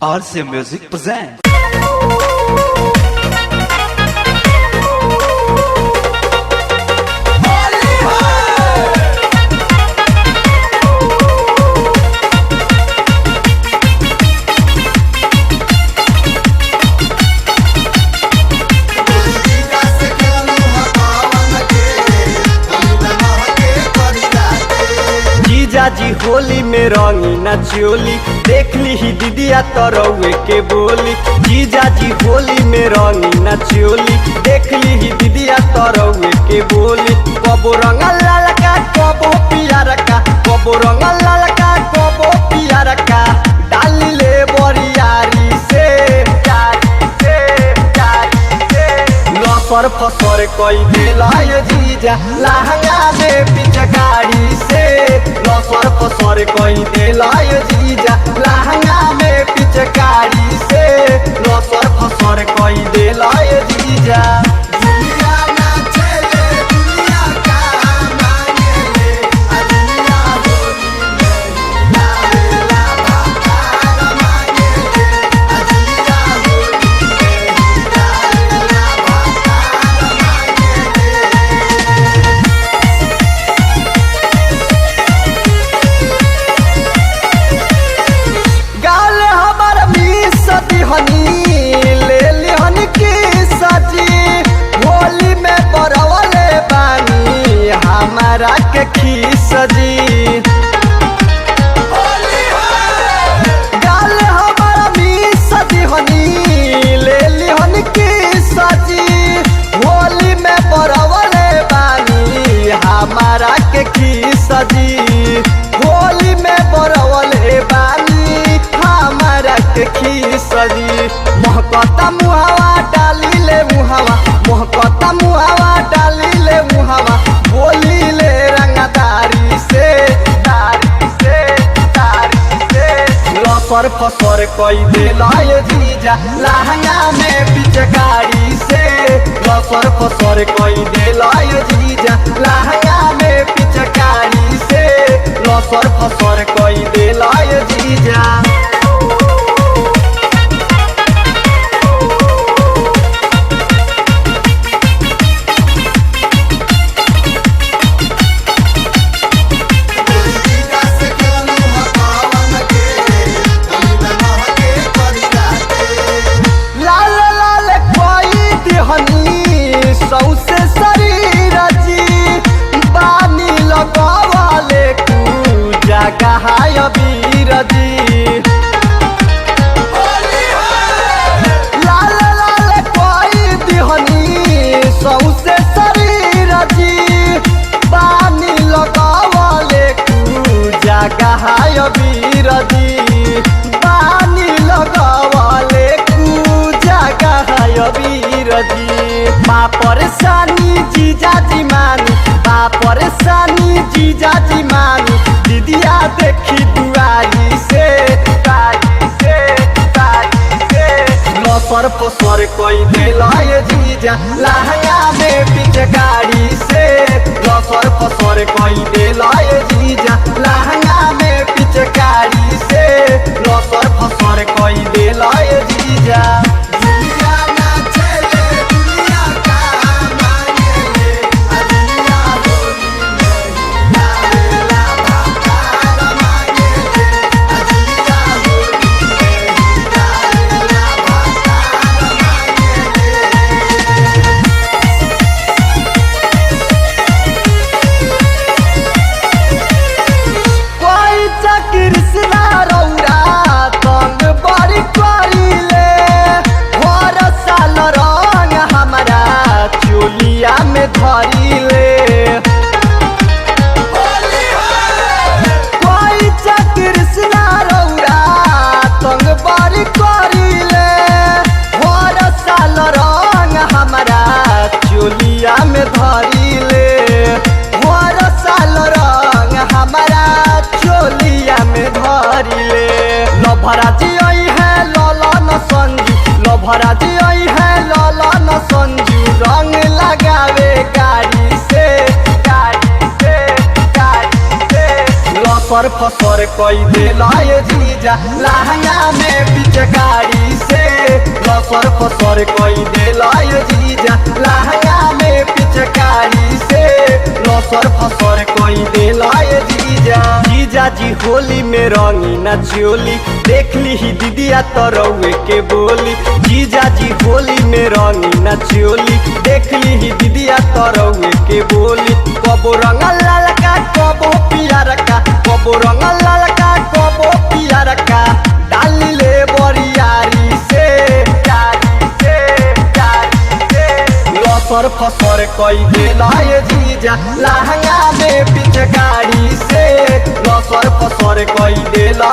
RC Music presents. जी होली में रंगी न चोली देख ली ही दीदिया तरौए के बोली। जीजा जी होली में रंगी न चोली देख ली ही दीदिया तरौए के बोली। कबो रंगा लालका कबो पियर का, कबो रंगा लालका कबो पियर का, डाली ले बरियारी से लसर फसर कोई दिला जीजा लहंगा में पिचकारी से। लसर फसर कोई दिला जीजा लहंगा में पिचकारी से। लसर फसर कोई दिला जीजा के खीस जी गाल हमारा मीस दिहनी ले लिहन की सजी। होली में बरवले बानी हमारा के खीस जी। होली में बरवले बानी हमारा के खीस जी। महकता मुहावा डाली ले मुहावा, महकता मुहावा डाली ले मुहावा, बोली ले रंगदारी से लसर फसर कोई दिला जीजा लहंगा में पिचकारी से। लसर फसर कोई दिला जीजा लहंगा में पिचकारी से। लसर फसर कोई दिला जीजा सौसे शरीर जी बानी लगवाले तू जगह वीर जी। लाल लाल कोई दिहनी सौसे शरीर जी बानी लगवाले तू जगह वीर जी। बानी लगवाले तू जगह वीर जी। बा परेशानी जीजा जी मानी, बा परेशानी जीजा जी मानी, दीदिया देखी दुआरी से लसर फसर कोई दिला जीजा लहंगा में पिचकारी से। लसर फसर कोई दिला जीजा लहंगा में पिचकारी से। लसर फसर कोई दिला जीजा में धरी ले। कोई कृष्णा रौरा तंग बड़ी करी ले। हर साल रंग हमारा चोलिया में धरी ले। हर साल रंग हमारा चोलिया में धरी ले। लभरा जी आई है ललन संजू, लभरा जी आई है ललन संजू, रंग लगावे गाड़ी से लसर फसर कोई दिला जीजा जीजा लहंगा में पिचकारी से लसर फसर कोई देला ये जीजा लहंगा में पिचकारी से लसर फसर कोई देला ये जीजा जीजा जी होली में रंगी ना चोली देख ली ही दीदिया तरौए के बोली जीजा जी होली में रंगी ना चोली देख ली ही दीदिया तरौए के बोली कबो रंग ललका कबो पियर का कबो रंग ललका कबो पियर का डाली ले बरियारी से लसर फसर कोई देला ये जीजा लहंगा में पिचकारी से लसर फसर कोई देला